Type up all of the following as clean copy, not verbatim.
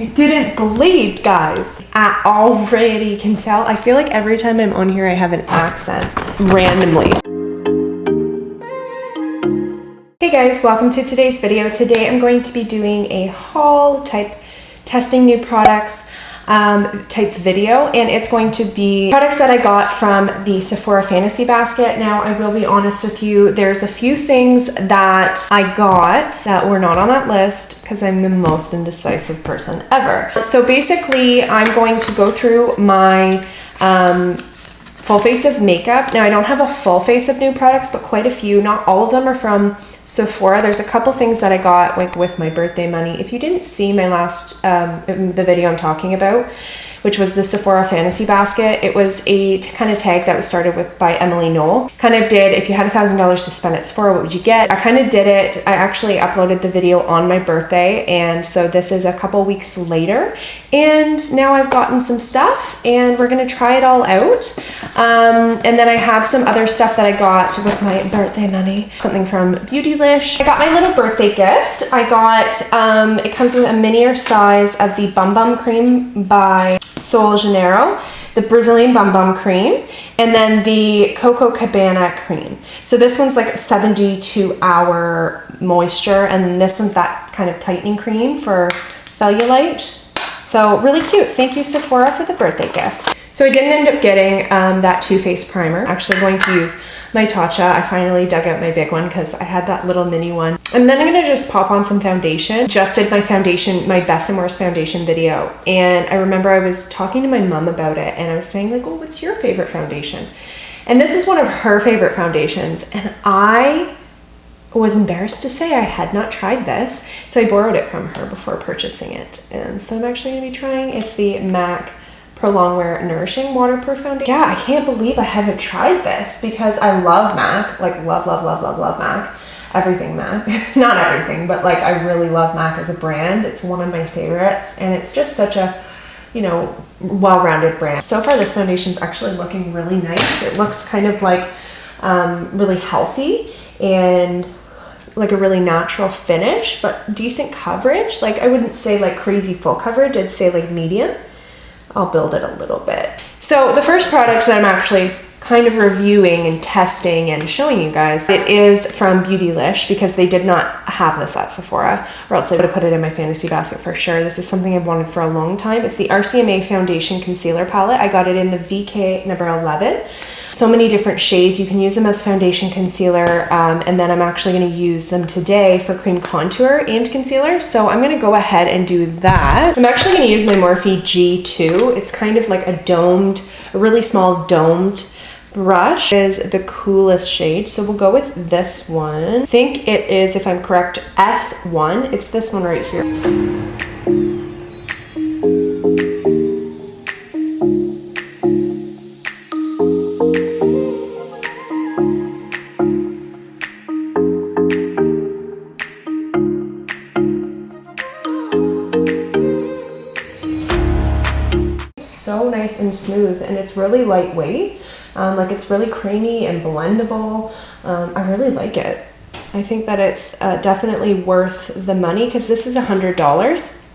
It didn't bleed, guys. I already can tell. I feel like every time I'm on here, I have an accent randomly. Hey guys, welcome to today's video. Today I'm going to be doing a haul type testing new products type video, and it's going to be products that I got from the Sephora Fantasy Basket. Now, I will be honest with you, there's a few things that I got that were not on that list because I'm the most indecisive person ever. So basically, I'm going to go through my full face of makeup. Now, I don't have a full face of new products, but quite a few. Not all of them are from Sephora. There's a couple things that I got like with my birthday money. If you didn't see my last the video I'm talking about, which was the Sephora Fantasy Basket, it was a kind of tag that was started with by Emily Knoll. Kind of did, if you had $1,000 to spend at Sephora, what would you get? I kind of did it. I actually uploaded the video on my birthday, and so this is a couple weeks later, and now I've gotten some stuff and we're gonna try it all out. And then I have some other stuff that I got with my birthday money. Something from Beautylish. I got my little birthday gift. I got, it comes with a minier size of the Bum Bum Cream by Sol Janeiro, the Brazilian Bum Bum Cream, and then the Coco Cabana Cream. So this one's like 72-hour moisture, and this one's that kind of tightening cream for cellulite. So really cute. Thank you, Sephora, for the birthday gift. So I didn't end up getting that Too Faced primer. I'm actually going to use my Tatcha. I finally dug out my big one because I had that little mini one. And then I'm gonna just pop on some foundation. Just did my foundation, my best and worst foundation video. And I remember I was talking to my mom about it, and I was saying like, oh, what's your favorite foundation? And this is one of her favorite foundations. And I was embarrassed to say I had not tried this. So I borrowed it from her before purchasing it. And so I'm actually gonna be trying, it's the MAC Pro Longwear Nourishing Waterproof Foundation. Yeah, I can't believe I haven't tried this because I love MAC, like love MAC, everything MAC. Not everything, but like I really love MAC as a brand. It's one of my favorites, and it's just such a, you know, well-rounded brand. So far this foundation is actually looking really nice. It looks kind of like really healthy and like a really natural finish, but decent coverage. Like I wouldn't say like crazy full coverage, I'd say like medium. I'll build it a little bit. So the first product that I'm actually kind of reviewing and testing and showing you guys, it is from Beautylish because they did not have this at Sephora, or else I would have put it in my fantasy basket for sure. This is something I've wanted for a long time. It's the RCMA Foundation Concealer Palette. I got it in the VK number 11. So many different shades. You can use them as foundation, concealer, and then I'm actually going to use them today for cream contour and concealer. So I'm going to go ahead and do that. I'm actually going to use my Morphe G2. It's kind of like a really small domed brush. It is the coolest shade. So we'll go with this one. I think it is, if I'm correct, S1. It's this one right here. So nice and smooth, and it's really lightweight. Like it's really creamy and blendable. I really like it. I think that it's definitely worth the money because this is $100,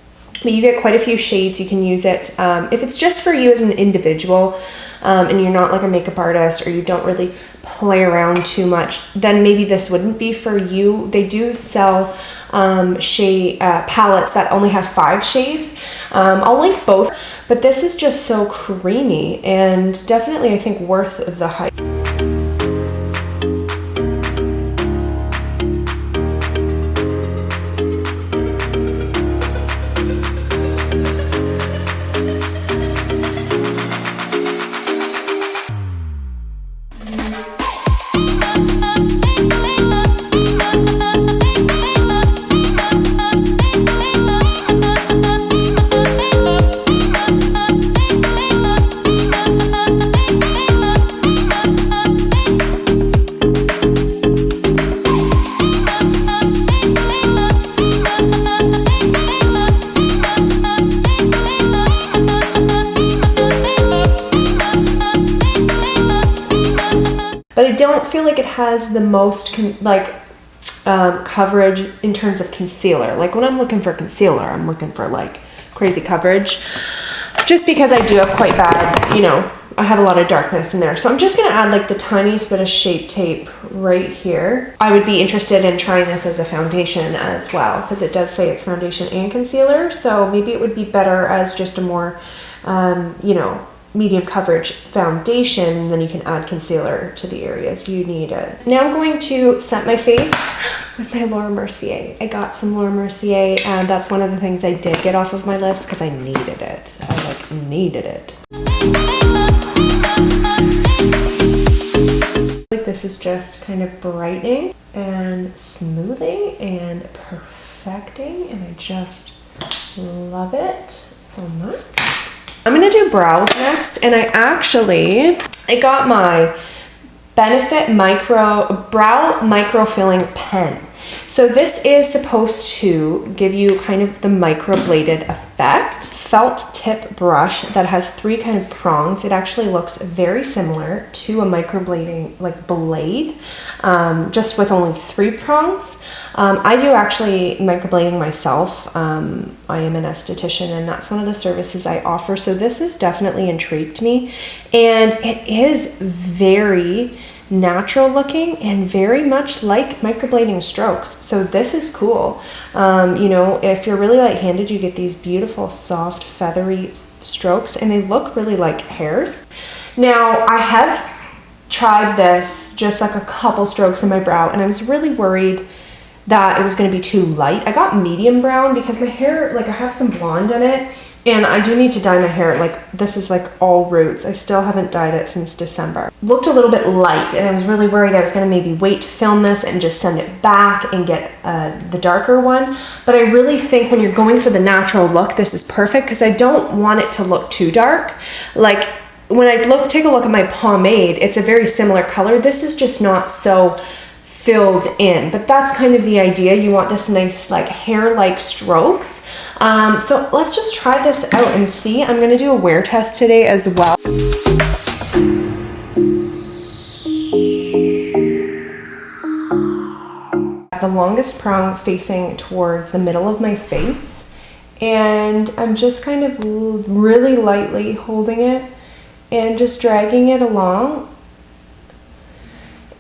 but you get quite a few shades. You can use it if it's just for you as an individual, and you're not like a makeup artist, or you don't really play around too much, then maybe this wouldn't be for you. They do sell shade palettes that only have 5 shades. I'll link both, but this is just so creamy and definitely I think worth the hype. But I don't feel like it has the most coverage in terms of concealer. Like when I'm looking for concealer, I'm looking for like crazy coverage, just because I do have quite bad, you know, I have a lot of darkness in there. So I'm just gonna add like the tiniest bit of Shape Tape right here. I would be interested in trying this as a foundation as well, because it does say it's foundation and concealer. So maybe it would be better as just a more, you know, medium coverage foundation. Then you can add concealer to the areas you need it. Now I'm going to set my face with my Laura Mercier. I got some Laura Mercier, and that's one of the things I did get off of my list because I needed it. I like needed it. Like this is just kind of brightening and smoothing and perfecting, and I just love it so much. I'm gonna do brows next, and I got my Benefit Brow Micro Filling Pen. So this is supposed to give you kind of the microbladed effect. Felt tip brush that has 3 kind of prongs. It actually looks very similar to a microblading like blade, just with only 3 prongs. I do actually microblading myself. I am an esthetician, and that's one of the services I offer. So this has definitely intrigued me, and it is very natural looking and very much like microblading strokes. So this is cool. You know, if you're really light-handed, you get these beautiful, soft, feathery strokes, and they look really like hairs. Now, I have tried this just like a couple strokes in my brow, and I was really worried that it was going to be too light. I got medium brown because my hair, like I have some blonde in it, and I do need to dye my hair. Like this is like all roots. I still haven't dyed it since December. Looked a little bit light, and I was really worried I was going to maybe wait to film this and just send it back and get the darker one. But I really think when you're going for the natural look, this is perfect because I don't want it to look too dark. Like when I take a look at my pomade, it's a very similar color. This is just not so filled in, but that's kind of the idea. You want this nice like hair-like strokes. So let's just try this out and see. I'm going to do a wear test today as well. The longest prong facing towards the middle of my face, and I'm just kind of really lightly holding it and just dragging it along.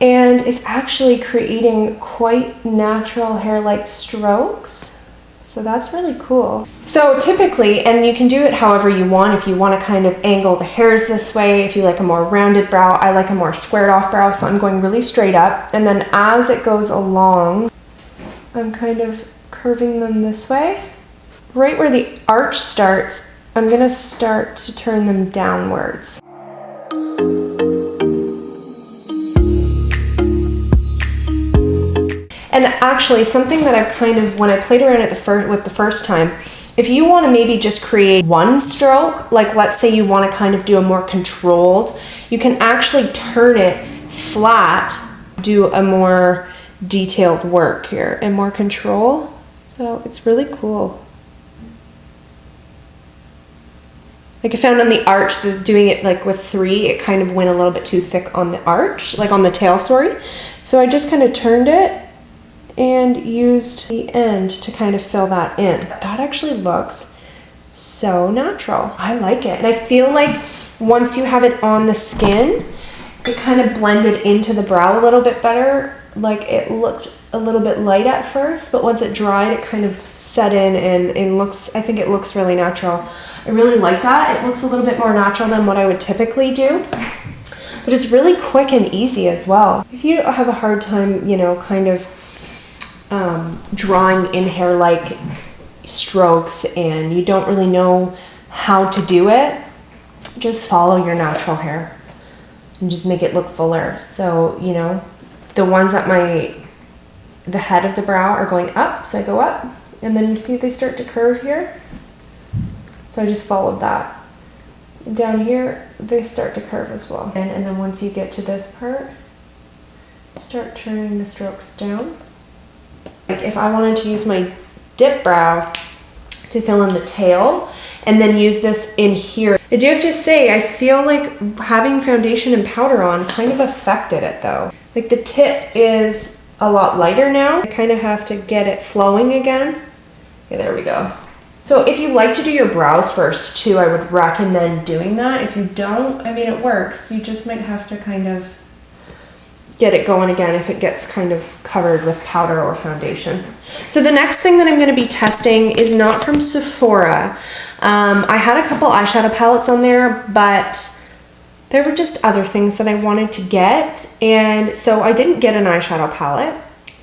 And it's actually creating quite natural hair-like strokes. So that's really cool. So typically, and you can do it however you want, if you want to kind of angle the hairs this way, if you like a more rounded brow, I like a more squared off brow, so I'm going really straight up. And then as it goes along, I'm kind of curving them this way. Right where the arch starts, I'm gonna start to turn them downwards. And actually, something that I've kind of, when I played around at with the first time, if you want to maybe just create one stroke, like let's say you want to kind of do a more controlled, you can actually turn it flat, do a more detailed work here and more control. So it's really cool. Like I found on the arch, doing it like with 3, it kind of went a little bit too thick on the arch, like on the tail, sorry. So I just kind of turned it and used the end to kind of fill that in. That actually looks so natural. I like it. And I feel like once you have it on the skin, it kind of blended into the brow a little bit better. Like it looked a little bit light at first, but once it dried, it kind of set in and looks, I think it looks really natural. I really like that. It looks a little bit more natural than what I would typically do. But it's really quick and easy as well. If you have a hard time, you know, kind of drawing in hair-like strokes and you don't really know how to do it, just follow your natural hair and just make it look fuller. So, you know, the ones at the head of the brow are going up, so I go up, and then you see they start to curve here. So I just followed that. Down here, they start to curve as well. And then once you get to this part, start turning the strokes down. Like if I wanted to use my dip brow to fill in the tail and then use this in here, I do have to say, I feel like having foundation and powder on kind of affected it though. Like the tip is a lot lighter now. I kind of have to get it flowing again. Okay, there we go. So if you like to do your brows first too, I would recommend doing that. If you don't, I mean, it works. You just might have to kind of get it going again if it gets kind of covered with powder or foundation. So the next thing that I'm going to be testing is not from Sephora. I had a couple eyeshadow palettes on there, but there were just other things that I wanted to get, and so I didn't get an eyeshadow palette,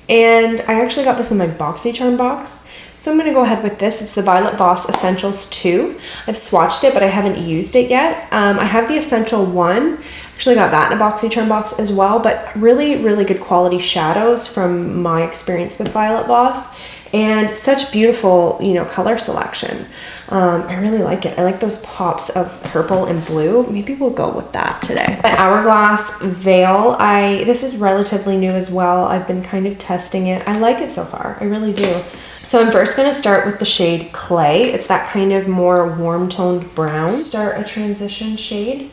and I actually got this in my BoxyCharm box. So I'm going to go ahead with this. It's the Violet Voss Essentials 2. I've swatched it, but I haven't used it yet. I have the Essential 1. Actually got that in a BoxyCharm box as well, but really, really good quality shadows from my experience with Violet Voss, and such beautiful, you know, color selection. I really like it. I like those pops of purple and blue. Maybe we'll go with that today. My Hourglass Veil, this is relatively new as well. I've been kind of testing it. I like it so far. I really do. So I'm first going to start with the shade Clay. It's that kind of more warm toned brown. Start a transition shade.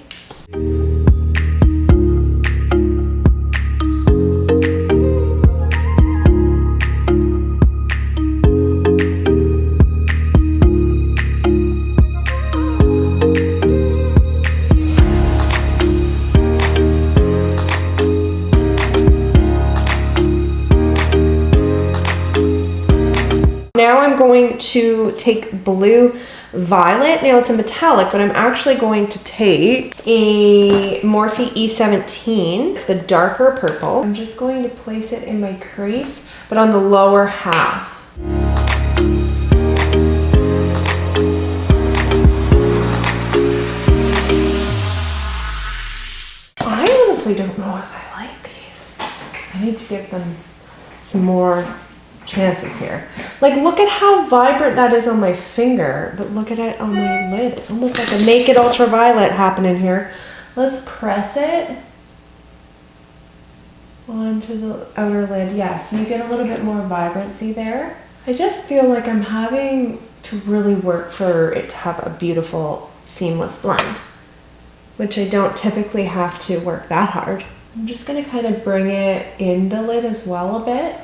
Now I'm going to take Blue Violet. Now it's a metallic, but I'm actually going to take a Morphe E17. It's the darker purple. I'm just going to place it in my crease, but on the lower half. I honestly don't know if I like these. I need to give them some more chances here. Like, look at how vibrant that is on my finger, but look at it on my lid. It's almost like a naked ultraviolet happening here. Let's press it onto the outer lid. Yeah, so you get a little bit more vibrancy there. I just feel like I'm having to really work for it to have a beautiful seamless blend, which I don't typically have to work that hard. I'm just gonna kind of bring it in the lid as well a bit.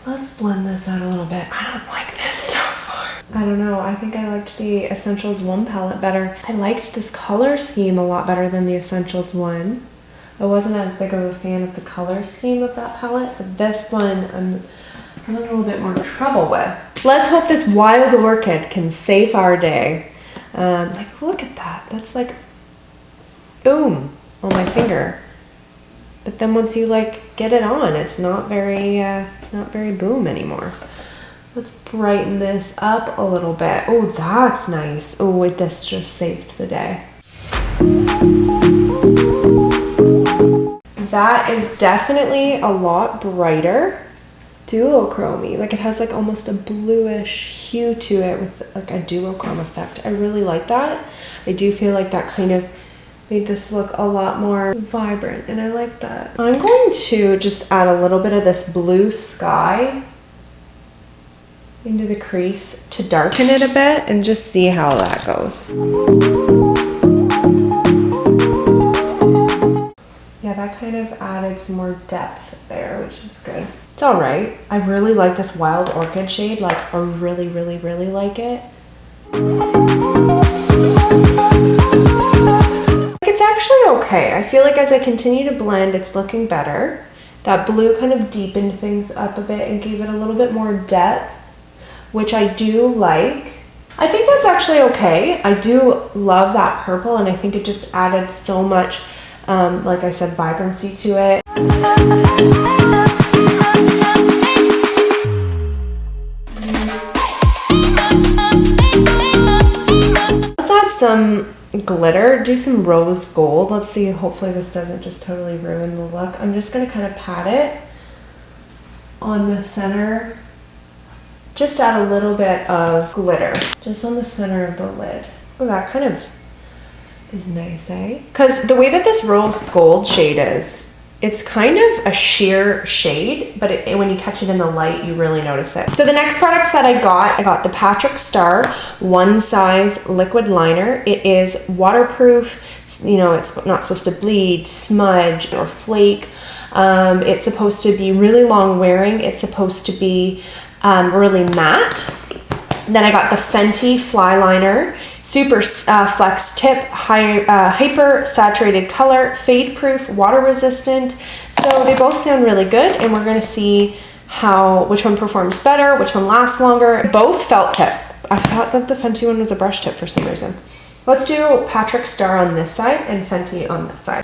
Let's blend this out a little bit. I don't like this so far. I don't know. I think I liked the Essentials 1 palette better. I liked this color scheme a lot better than the Essentials 1. I wasn't as big of a fan of the color scheme of that palette, but this one I'm having a little bit more trouble with. Let's hope this Wild Orchid can save our day. Like, look at that. That's like, boom, on my finger. But then once you like get it on, it's not very boom anymore. Let's brighten this up a little bit. Oh, that's nice. Oh, this just saved the day. That is definitely a lot brighter. Duochrome-y. Like, it has like almost a bluish hue to it with like a duochrome effect. I really like that. I do feel like that kind of made this look a lot more vibrant, and I like that. I'm going to just add a little bit of this Blue Sky into the crease to darken it a bit and just see how that goes. Yeah, that kind of added some more depth there, which is good. It's all right. I really like this Wild Orchid shade. Like, I really, really, really like it. It's actually okay. I feel like as I continue to blend, it's looking better. That blue kind of deepened things up a bit and gave it a little bit more depth, which I do like. I think that's actually okay. I do love that purple, and I think it just added so much, like I said, vibrancy to it. Let's add some glitter, do some rose gold. Let's see, hopefully this doesn't just totally ruin the look. I'm just going to kind of pat it on the center. Just add a little bit of glitter just on the center of the lid. Oh, that kind of is nice, eh? Because the way that this rose gold shade is, it's kind of a sheer shade, but when you catch it in the light, you really notice it. So the next product that I got the Patrick Star One Size Liquid Liner. It is waterproof. You know, it's not supposed to bleed, smudge, or flake. It's supposed to be really long wearing. It's supposed to be really matte. Then I got the Fenty Fly Liner, super flex tip, hyper saturated color, fade proof, water resistant. So they both sound really good, and we're gonna see which one performs better, which one lasts longer. Both felt tip. I thought that the Fenty one was a brush tip for some reason. Let's do Patrick Star on this side and Fenty on this side.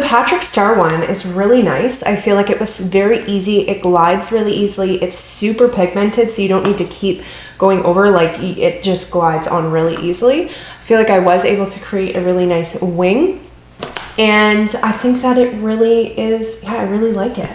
Patrick Star one is really nice. I feel like it was very easy. It glides really easily. It's super pigmented, so you don't need to keep going over, like it just glides on really easily. I feel like I was able to create a really nice wing, and I think that it really is, yeah, I really like it.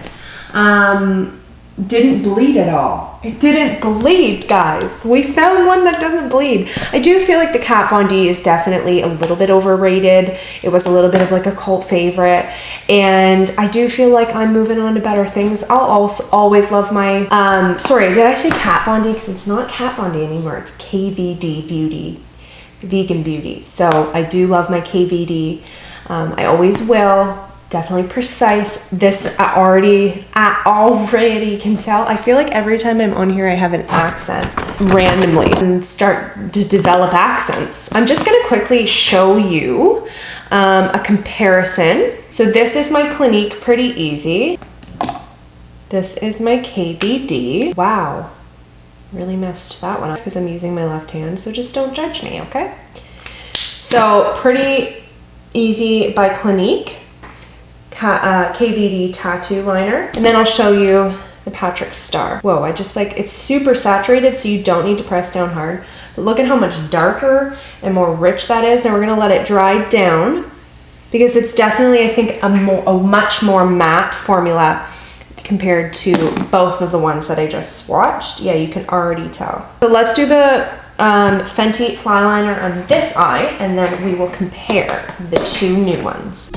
Didn't bleed at all. It didn't bleed, guys. We found one that doesn't bleed. I do feel like the Kat Von D is definitely a little bit overrated. It was a little bit of like a cult favorite, and I do feel like I'm moving on to better things. I'll also always love my, sorry, did I say Kat Von D? Because it's not Kat Von D anymore. It's KVD Beauty, Vegan Beauty. So I do love my KVD. I always will. Definitely precise. This I already can tell. I feel like every time I'm on here I have an accent randomly and start to develop accents. I'm just gonna quickly show you a comparison. So this is my Clinique Pretty Easy. This is my KVD. Wow, really messed that one up because I'm using my left hand, so just don't judge me, okay? So Pretty Easy by Clinique. KVD tattoo liner, and then I'll show you the Patrick Star. Whoa, I just like, it's super saturated, so you don't need to press down hard, but look at how much darker and more rich that is. Now we're gonna let it dry down because it's definitely, I think, a much more matte formula compared to both of the ones that I just swatched. Yeah, you can already tell. So let's do the Fenty Fly Liner on this eye, and then we will compare the two new ones.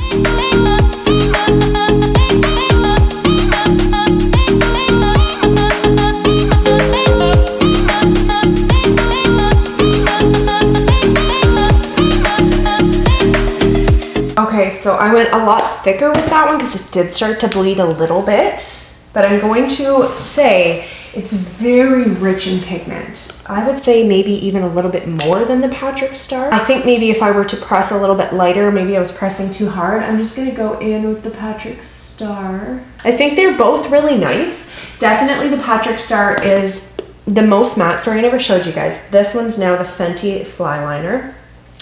Okay, so I went a lot thicker with that one because it did start to bleed a little bit, but I'm going to say it's very rich in pigment. I would say maybe even a little bit more than the Patrick Star. I think maybe if I were to press a little bit lighter, maybe I was pressing too hard. I'm just gonna go in with the Patrick Star. I think they're both really nice. Definitely the Patrick Star is the most matte. Sorry, I never showed you guys. This one's now the Fenty Fly Liner.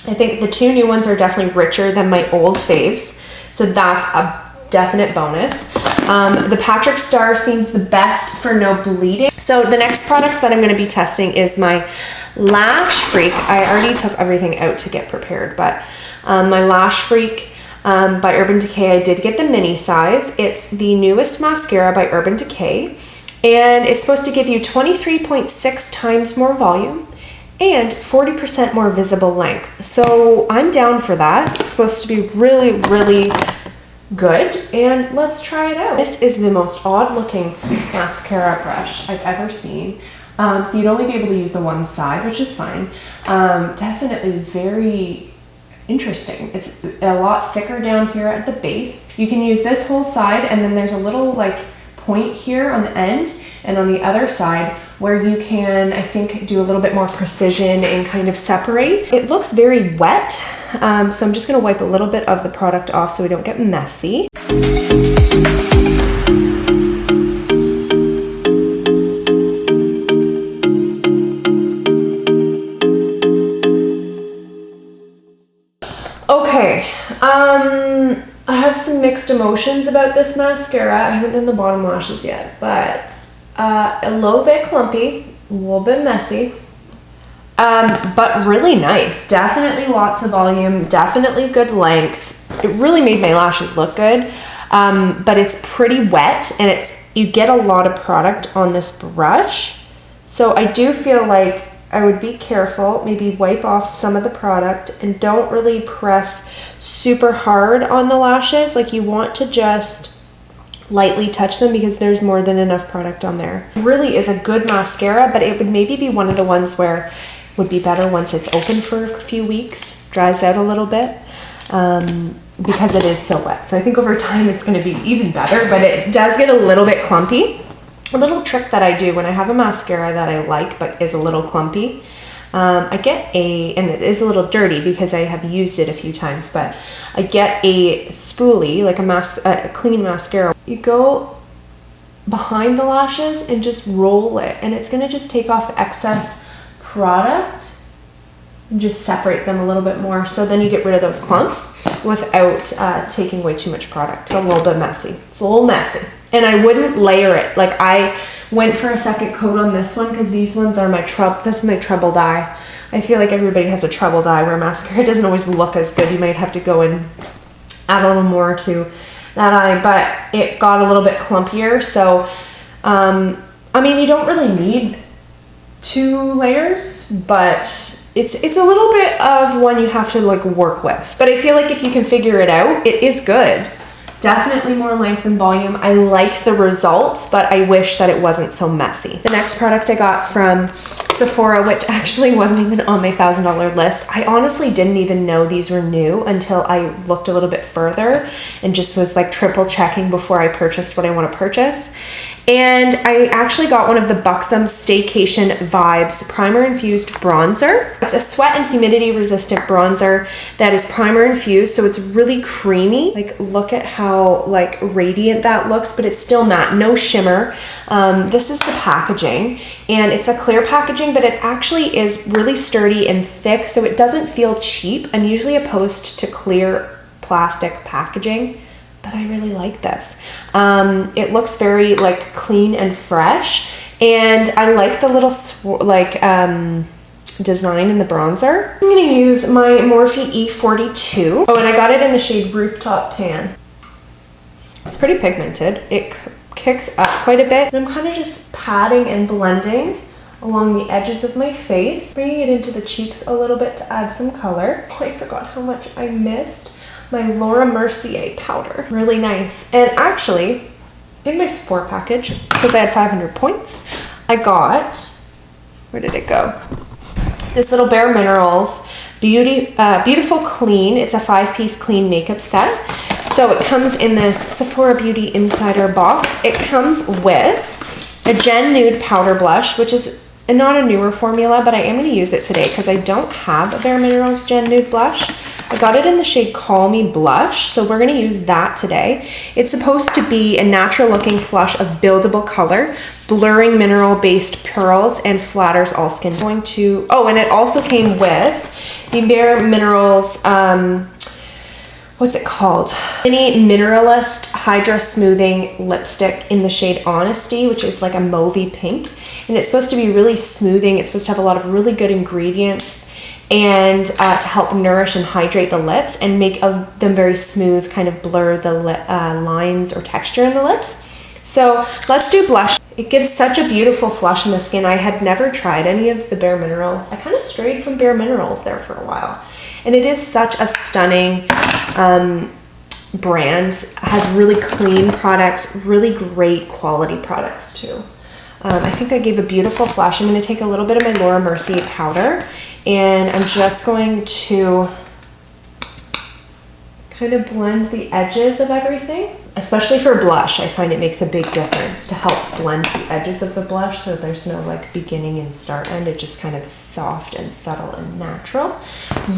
I think the two new ones are definitely richer than my old faves, so that's a definite bonus. The Patrick Star seems the best for no bleeding. So the next products that I'm going to be testing is my Lash Freak. I already took everything out to get prepared, but my Lash Freak by Urban Decay, I did get the mini size. It's the newest mascara by Urban Decay, and it's supposed to give you 23.6 times more volume and 40% more visible length. So I'm down for that. It's supposed to be really, really good, and let's try it out. This is the most odd looking mascara brush I've ever seen. So you'd only be able to use the one side, which is fine. Definitely very interesting. It's a lot thicker down here at the base. You can use this whole side, and then there's a little like point here on the end and on the other side where you can, I think, do a little bit more precision and kind of separate. It looks very wet, so I'm just gonna wipe a little bit of the product off so we don't get messy. Okay, I have some mixed emotions about this mascara. I haven't done the bottom lashes yet, but a little bit clumpy, a little bit messy, but really nice. Definitely lots of volume, definitely good length. It really made my lashes look good, but it's pretty wet, and you get a lot of product on this brush. So I do feel like I would be careful, maybe wipe off some of the product, and don't really press super hard on the lashes. Like, you want to just lightly touch them because there's more than enough product on there. It really is a good mascara, but it would maybe be one of the ones where it would be better once it's open for a few weeks, dries out a little bit, because it is so wet. So I think over time it's going to be even better, but it does get a little bit clumpy. A little trick that I do when I have a mascara that I like but is a little clumpy, I get and it is a little dirty because I have used it a few times, but I get a spoolie, like a clean mascara. You go behind the lashes and just roll it, and it's going to just take off the excess product and just separate them a little bit more. So then you get rid of those clumps without taking away too much product. It's a little bit messy. It's a little messy. And I wouldn't layer it. Like, I went for a second coat on this one because these ones are this is my troubled eye. I feel like everybody has a troubled eye where mascara doesn't always look as good. You might have to go and add a little more to that eye, but it got a little bit clumpier. So, I mean, you don't really need 2 layers, but it's a little bit of one you have to like work with. But I feel like if you can figure it out, it is good. Definitely more length and volume. I like the results, but I wish that it wasn't so messy. The next product I got from Sephora, which actually wasn't even on my $1,000 list. I honestly didn't even know these were new until I looked a little bit further and just was like triple checking before I purchased what I want to purchase. And I actually got one of the Buxom Staycation Vibes Primer Infused Bronzer. It's a sweat and humidity resistant bronzer that is primer infused, so it's really creamy. Like, look at how like radiant that looks, but it's still matte, no shimmer. This is the packaging, and it's a clear packaging, but it actually is really sturdy and thick, so it doesn't feel cheap. I'm usually opposed to clear plastic packaging, but I really like this. It looks very like clean and fresh, and I like the little design in the bronzer. I'm gonna use my Morphe E42. Oh, and I got it in the shade Rooftop Tan. It's pretty pigmented. It kicks up quite a bit. And I'm kind of just patting and blending along the edges of my face, bringing it into the cheeks a little bit to add some color. Oh, I forgot how much I missed my Laura Mercier powder. Really nice. And actually, in my Sephora package, because I had 500 points, I got, where did it go? This little Bare Minerals Beautiful Clean. It's a 5-piece clean makeup set. So it comes in this Sephora Beauty Insider box. It comes with a Gen Nude powder blush, which is not a newer formula, but I am going to use it today because I don't have a Bare Minerals Gen Nude blush. I got it in the shade Call Me Blush, so we're going to use that today. It's supposed to be a natural looking flush of buildable color, blurring mineral-based pearls, and flatters all skin. Oh, and it also came with the Bare Minerals, what's it called? Mini Mineralist Hydra-Smoothing Lipstick in the shade Honesty, which is like a mauvey pink. And it's supposed to be really smoothing. It's supposed to have a lot of really good ingredients and to help nourish and hydrate the lips and make them very smooth, kind of blur the lines or texture in the lips. So let's do blush. It gives such a beautiful flush in the skin. I had never tried any of the Bare Minerals. I kind of strayed from Bare Minerals there for a while. And it is such a stunning brand. Has really clean products, really great quality products too. I think that gave a beautiful flush. I'm going to take a little bit of my Laura Mercier powder, and I'm just going to kind of blend the edges of everything. Especially for blush, I find it makes a big difference to help blend the edges of the blush so there's no like beginning and start end. It's just kind of soft and subtle and natural.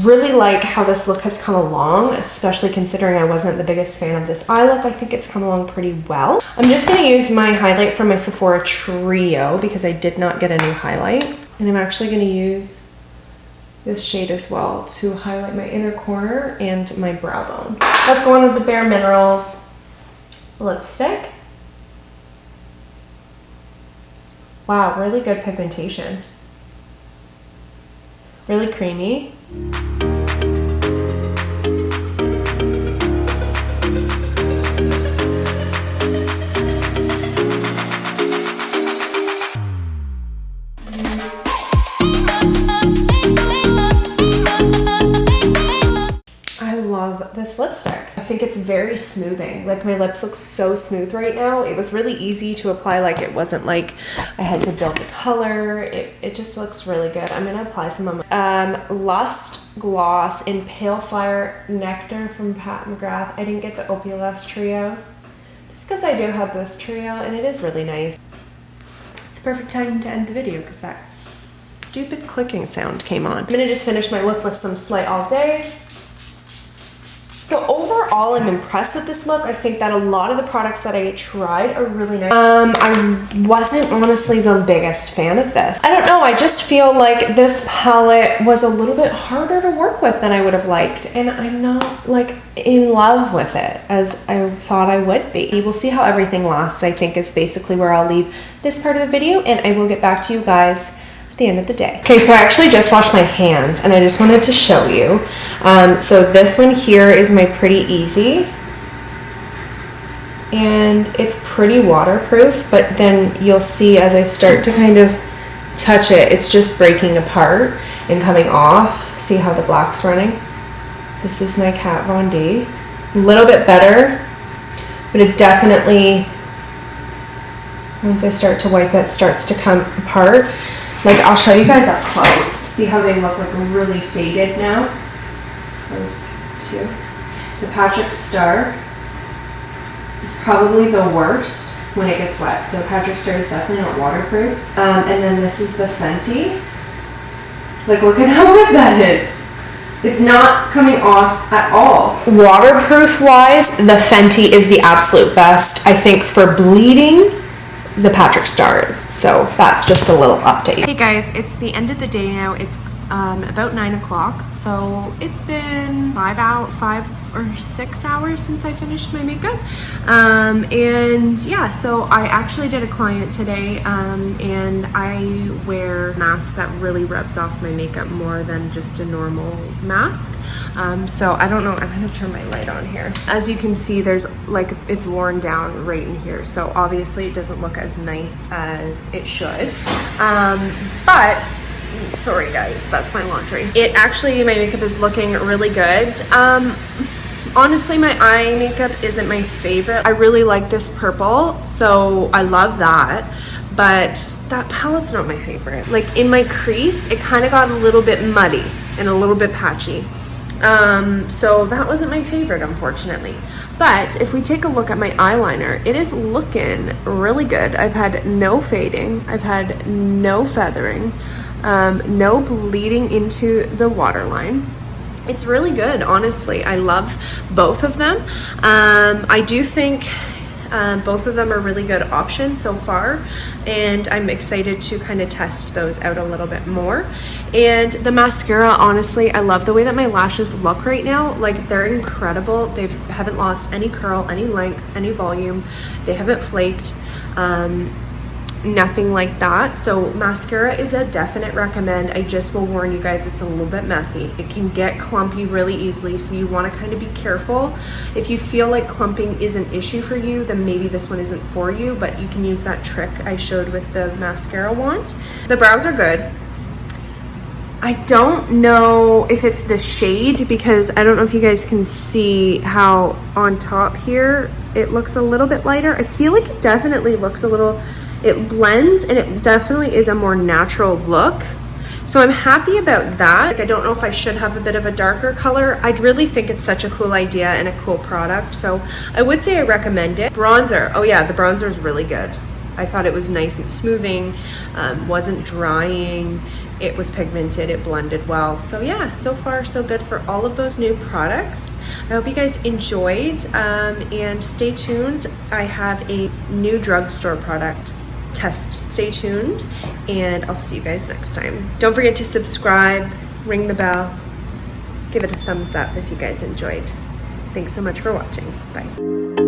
Really like how this look has come along, especially considering I wasn't the biggest fan of this eye look. I think it's come along pretty well. I'm just going to use my highlight from my Sephora Trio because I did not get a new highlight. And I'm actually going to use this shade as well to highlight my inner corner and my brow bone. Let's go on with the Bare Minerals lipstick. Wow, really good pigmentation. Really creamy. I love this this lipstick. I think it's very smoothing. Like my lips look so smooth right now. It was really easy to apply. Like it wasn't like I had to build the color. It just looks really good. I'm gonna apply some of my Lust Gloss in Pale Fire Nectar from Pat McGrath. I didn't get the Opulence trio just because I do have this trio and it is really nice. It's a perfect time to end the video because that stupid clicking sound came on. I'm gonna just finish my look with some Slay All Day. So overall, I'm impressed with this look. I think that a lot of the products that I tried are really nice. I wasn't honestly the biggest fan of this. I don't know, I just feel like this palette was a little bit harder to work with than I would have liked. And I'm not like in love with it as I thought I would be. We'll see how everything lasts, I think is basically where I'll leave this part of the video, and I will get back to you guys at the end of the day. Okay, so I actually just washed my hands and I just wanted to show you. So this one here is my Pretty Easy, and it's pretty waterproof, but then you'll see as I start to kind of touch it, it's just breaking apart and coming off. See how the black's running? This is my Kat Von D. A little bit better, but it definitely, once I start to wipe it, starts to come apart. Like, I'll show you guys up close. See how they look like really faded now? Those two. The Patrick Star is probably the worst when it gets wet. So Patrick Star is definitely not waterproof. And then this is the Fenty. Like, look at how good that is. It's not coming off at all. Waterproof wise, the Fenty is the absolute best. I think for bleeding, the Patrick Stars. So that's just a little update. Hey guys, it's the end of the day now. It's about 9 o'clock. So it's been 5 or 6 hours since I finished my makeup. And yeah, so I actually did a client today, and I wear a mask that really rubs off my makeup more than just a normal mask. So I don't know, I'm gonna turn my light on here. As you can see, there's like, it's worn down right in here. So obviously it doesn't look as nice as it should. But sorry guys, that's my laundry. It actually, my makeup is looking really good. Honestly, my eye makeup isn't my favorite. I really like this purple, so I love that. But that palette's not my favorite. Like in my crease, it kind of got a little bit muddy and a little bit patchy. So that wasn't my favorite, unfortunately. But if we take a look at my eyeliner, it is looking really good. I've had no fading. I've had no feathering, no bleeding into the waterline. It's really good, honestly. I love both of them. I do think both of them are really good options so far, and I'm excited to kind of test those out a little bit more. And the mascara, honestly, I love the way that my lashes look right now. Like, they're incredible. They haven't lost any curl, any length, any volume. They haven't flaked. Nothing like that. So mascara is a definite recommend. I just will warn you guys, it's a little bit messy. It can get clumpy really easily, so you want to kind of be careful. If you feel like clumping is an issue for you, then maybe this one isn't for you, but you can use that trick I showed with the mascara wand. The brows are good. I don't know if it's the shade, because I don't know if you guys can see how on top here it looks a little bit lighter. I feel like it definitely looks a little, it blends, and it definitely is a more natural look. So I'm happy about that. Like, I don't know if I should have a bit of a darker color. I really think it's such a cool idea and a cool product. So I would say I recommend it. Bronzer, oh yeah, the bronzer is really good. I thought it was nice and smoothing, wasn't drying. It was pigmented, it blended well. So yeah, so far so good for all of those new products. I hope you guys enjoyed, and stay tuned. I have a new drugstore product test. Stay tuned, and I'll see you guys next time. Don't forget to subscribe, ring the bell, give it a thumbs up if you guys enjoyed. Thanks so much for watching. Bye.